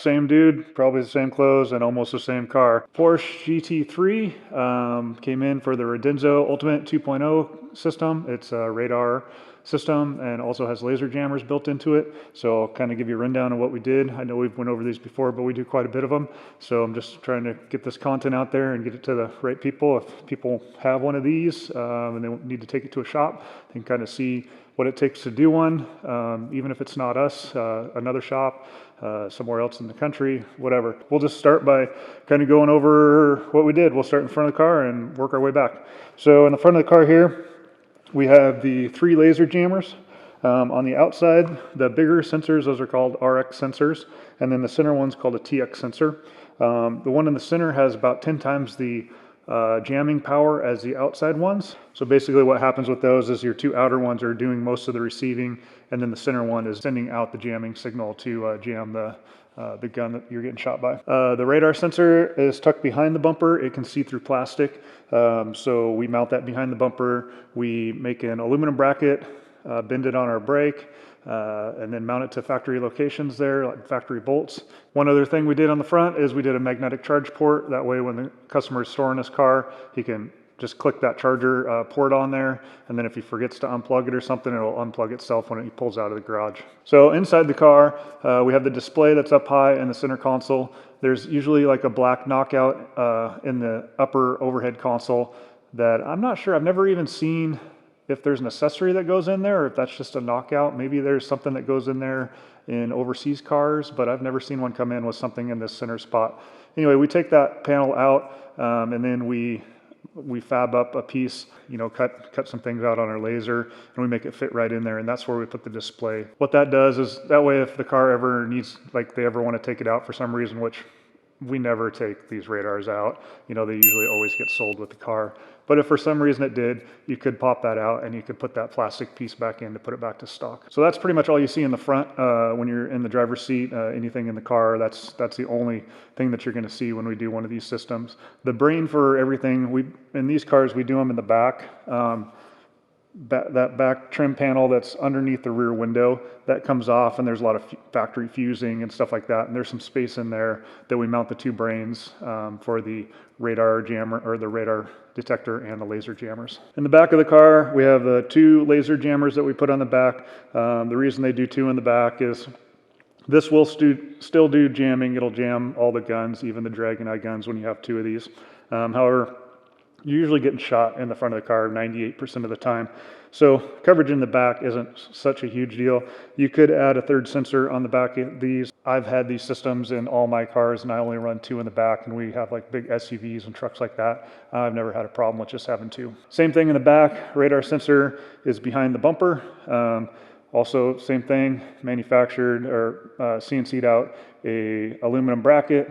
same dude, probably the same clothes and almost the same car. Porsche GT3 came in for the Radenso Ultimate 2.0 system. It's a radar system and also has laser jammers built into it. So I'll kind of give you a rundown of what we did. I know we've went over these before, but we do quite a bit of them. So I'm just trying to get this content out there and get it to the right people. If people have one of these and they need to take it to a shop, they can kind of see what it takes to do one, even if it's not us, another shop, somewhere else in the country, whatever. We'll just start by kind of going over what we did. We'll start in front of the car and work our way back. So in the front of the car here, we have the 3 laser jammers. On the outside, the bigger sensors, those are called RX sensors, and then the center one's called a TX sensor. The one in the center has about 10 times the jamming power as the outside ones. So basically what happens with those is your 2 outer ones are doing most of the receiving, and then the center one is sending out the jamming signal to jam the gun that you're getting shot by. The radar sensor is tucked behind the bumper. It can see through plastic. So we mount that behind the bumper. We make an aluminum bracket, bend it on our brake, and then mount it to factory locations there, like factory bolts. One other thing we did on the front is we did a magnetic charge port. That way when the customer is storing his car, he can just click that charger port on there, and then if he forgets to unplug it or something, it'll unplug itself when he pulls out of the garage. So inside the car, we have the display that's up high in the center console. There's usually like a black knockout in the upper overhead console that I'm not sure, I've never even seen if there's an accessory that goes in there or if that's just a knockout. Maybe there's something that goes in there in overseas cars, but I've never seen one come in with something in this center spot. Anyway, we take that panel out and then we fab up a piece, you know, cut some things out on our laser, and we make it fit right in there, and that's where we put the display. What that does is that way if the car ever needs, like they ever want to take it out for some reason, which we never take these radars out, you know, they usually always get sold with the car. But if for some reason it did, you could pop that out and you could put that plastic piece back in to put it back to stock. So that's pretty much all you see in the front when you're in the driver's seat. Anything in the car, that's the only thing that you're going to see when we do one of these systems. The brain for everything, in these cars, we do them in the back. That back trim panel that's underneath the rear window, that comes off, and there's a lot of factory fusing and stuff like that, and there's some space in there that we mount the 2 brains for the radar jammer, or the radar detector, and the laser jammers. In the back of the car, we have the 2 laser jammers that we put on the back. The reason they do 2 in the back is this will still do jamming. It'll jam all the guns, even the Dragon Eye guns, when you have 2 of these. However, you're usually getting shot in the front of the car 98% of the time. So coverage in the back isn't such a huge deal. You could add a 3rd sensor on the back of these. I've had these systems in all my cars, and I only run 2 in the back, and we have like big SUVs and trucks like that. I've never had a problem with just having 2. Same thing in the back. Radar sensor is behind the bumper. Also, same thing, manufactured or CNC'd out a aluminum bracket,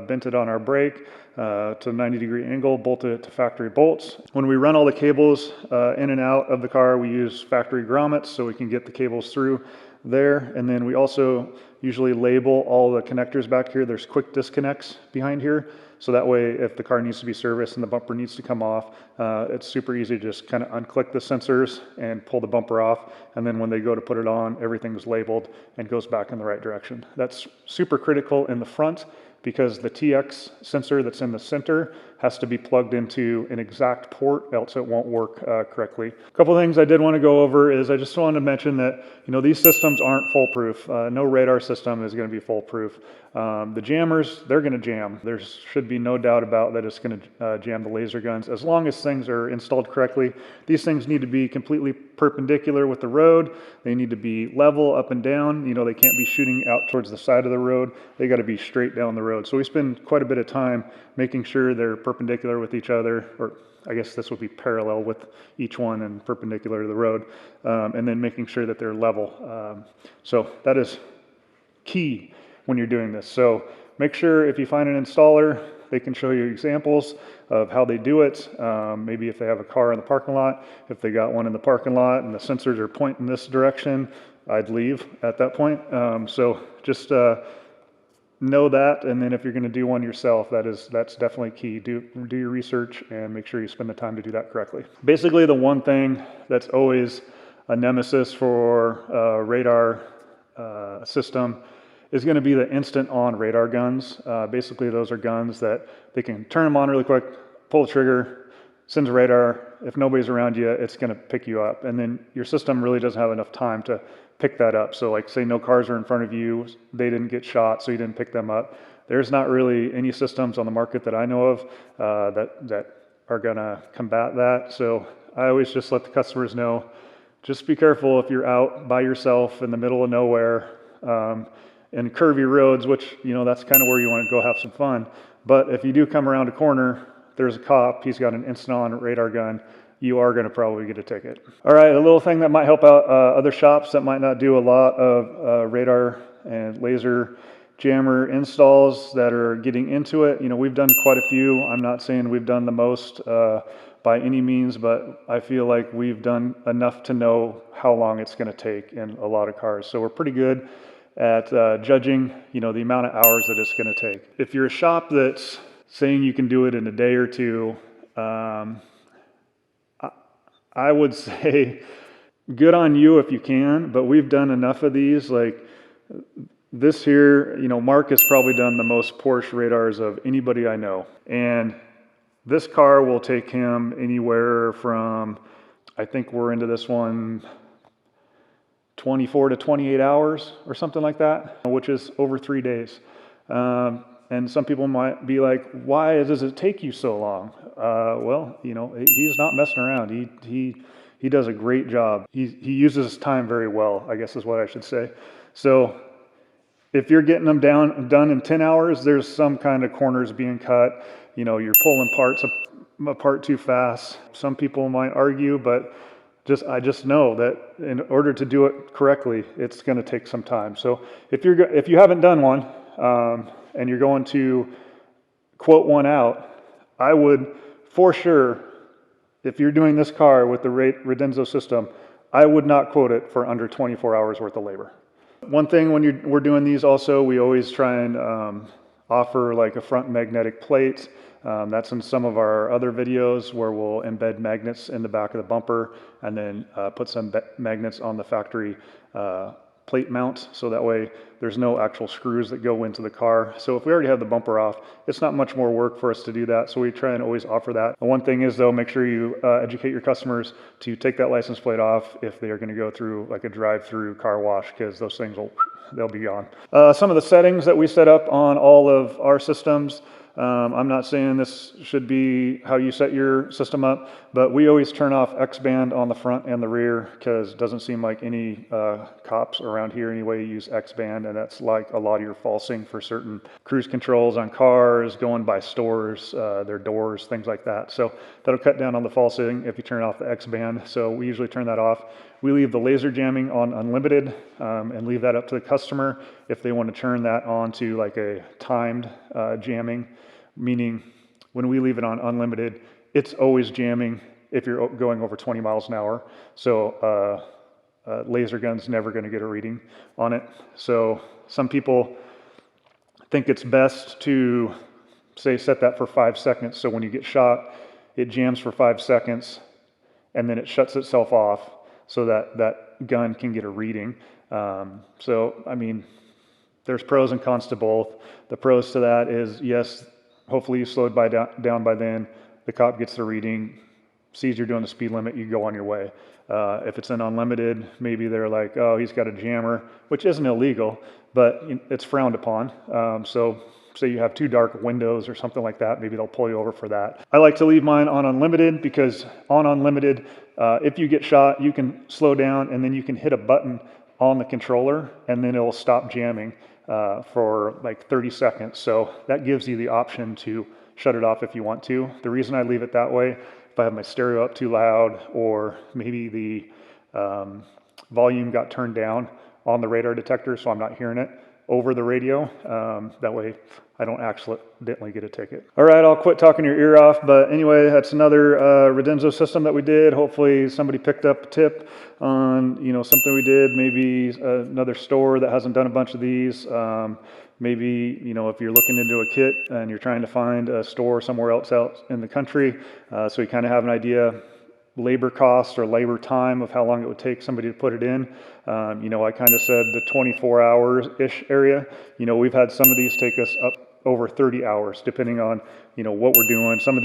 bent it on our brake to a 90-degree angle, bolted it to factory bolts. When we run all the cables in and out of the car, we use factory grommets so we can get the cables through there. And then we also usually label all the connectors back here. There's quick disconnects behind here. So that way, if the car needs to be serviced and the bumper needs to come off, it's super easy to just kind of unclick the sensors and pull the bumper off. And then when they go to put it on, everything's labeled and goes back in the right direction. That's super critical in the front because the TX sensor that's in the center has to be plugged into an exact port, else it won't work correctly. A couple of things I did want to go over is I just wanted to mention that, you know, these systems aren't foolproof. No radar system is going to be foolproof. The jammers, they're going to jam. There should be no doubt about that it's going to jam the laser guns. As long as things are installed correctly, these things need to be completely perpendicular with the road. They need to be level up and down. You know, they can't be shooting out towards the side of the road. They got to be straight down the road. So we spend quite a bit of time making sure they're perpendicular with each other, or I guess this would be parallel with each one and perpendicular to the road, and then making sure that they're level. So that is key when you're doing this. So make sure if you find an installer, they can show you examples of how they do it. Maybe if they have a car in the parking lot, if they got one in the parking lot and the sensors are pointing this direction, I'd leave at that point. So just know that, and then if you're going to do one yourself, that's definitely key. Do your research and make sure you spend the time to do that correctly. Basically, the one thing that's always a nemesis for a radar system is going to be the instant on radar guns. Basically, those are guns that they can turn them on really quick, pull the trigger, sends a radar. If nobody's around you, it's going to pick you up. And then your system really doesn't have enough time to pick that up. So like say no cars are in front of you, they didn't get shot, so you didn't pick them up. There's not really any systems on the market that I know of that are going to combat that. So I always just let the customers know, just be careful if you're out by yourself in the middle of nowhere and curvy roads, which, you know, that's kind of where you want to go have some fun. But if you do come around a corner, there's a cop, he's got an instant on radar gun, you are going to probably get a ticket. All right, a little thing that might help out other shops that might not do a lot of radar and laser jammer installs that are getting into it. You know, we've done quite a few. I'm not saying we've done the most by any means, but I feel like we've done enough to know how long it's going to take in a lot of cars. So we're pretty good at judging, you know, the amount of hours that it's going to take. If you're a shop that's saying you can do it in a day or two, I would say good on you if you can, but we've done enough of these. Like this here, you know, Mark has probably done the most Porsche radars of anybody I know. And this car will take him anywhere from, I think we're into this one, 24 to 28 hours or something like that, which is over 3 days. And some people might be like, why does it take you so long? Well, you know, he's not messing around. He does a great job. He uses his time very well, I guess is what I should say. So if you're getting them done in 10 hours, there's some kind of corners being cut. You know, you're pulling parts apart too fast. Some people might argue, but I just know that in order to do it correctly, it's going to take some time. So if you haven't done one, and you're going to quote one out, I would, for sure, if you're doing this car with the Radenso system, I would not quote it for under 24 hours worth of labor. One thing when we're doing these also, we always try and offer like a front magnetic plate. That's in some of our other videos where we'll embed magnets in the back of the bumper and then put some magnets on the factory plate mount, so that way there's no actual screws that go into the car. So if we already have the bumper off, it's not much more work for us to do that, so we try and always offer that. And one thing is though, make sure you educate your customers to take that license plate off if they are going to go through like a drive-through car wash, because those things they'll be gone. Some of the settings that we set up on all of our systems, I'm not saying this should be how you set your system up, but we always turn off X-band on the front and the rear because it doesn't seem like any cops around here anyway use X-band, and that's like a lot of your falsing for certain cruise controls on cars, going by stores, their doors, things like that. So that'll cut down on the falsing if you turn off the X-band. So we usually turn that off. We leave the laser jamming on unlimited and leave that up to the customer if they want to turn that on to like a timed jamming, meaning when we leave it on unlimited, it's always jamming if you're going over 20 miles an hour. So laser gun's never going to get a reading on it. So some people think it's best to set that for 5 seconds. So when you get shot, it jams for 5 seconds and then it shuts itself off so that gun can get a reading. So, I mean, there's pros and cons to both. The pros to that is, yes, hopefully you slowed down by then. The cop gets the reading, sees you're doing the speed limit, you go on your way. If it's an unlimited, maybe they're like, oh, he's got a jammer, which isn't illegal, but it's frowned upon. So say you have 2 dark windows or something like that, maybe they'll pull you over for that. I like to leave mine on unlimited because on unlimited, if you get shot, you can slow down and then you can hit a button on the controller and then it'll stop jamming for like 30 seconds. So that gives you the option to shut it off if you want to. The reason I leave it that way, if I have my stereo up too loud or maybe the volume got turned down on the radar detector so I'm not hearing it over the radio, that way I don't accidentally get a ticket. All right, I'll quit talking your ear off, but anyway, that's another Radenso system that we did. Hopefully somebody picked up a tip on, something we did, maybe another store that hasn't done a bunch of these. Maybe, if you're looking into a kit and you're trying to find a store somewhere else out in the country, so you kind of have an idea labor cost or labor time of how long it would take somebody to put it in. You know, I kind of said the 24 hours-ish area. You know, we've had some of these take us up over 30 hours, depending on, you know, what we're doing. Some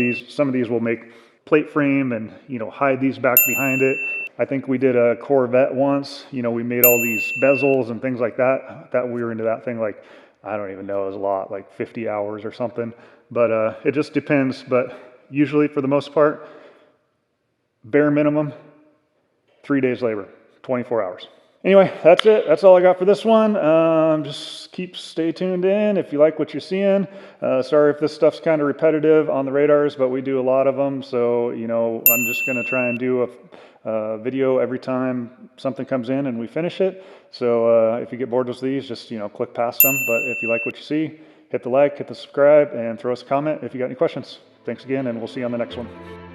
of these will make plate frame and, you know, hide these back behind it. I think we did a Corvette once. You know, we made all these bezels and things like that. That we were into that thing like, I don't even know, it was a lot, like 50 hours or something. But it just depends. But usually, for the most part, bare minimum, 3 days labor, 24 hours. Anyway, that's it. That's all I got for this one. Just stay tuned in if you like what you're seeing. Sorry if this stuff's kind of repetitive on the radars, but we do a lot of them. So, you know, I'm just going to try and do a video every time something comes in and we finish it. So if you get bored with these, just, you know, click past them. But if you like what you see, hit the like, hit the subscribe, and throw us a comment if you got any questions. Thanks again, and we'll see you on the next one.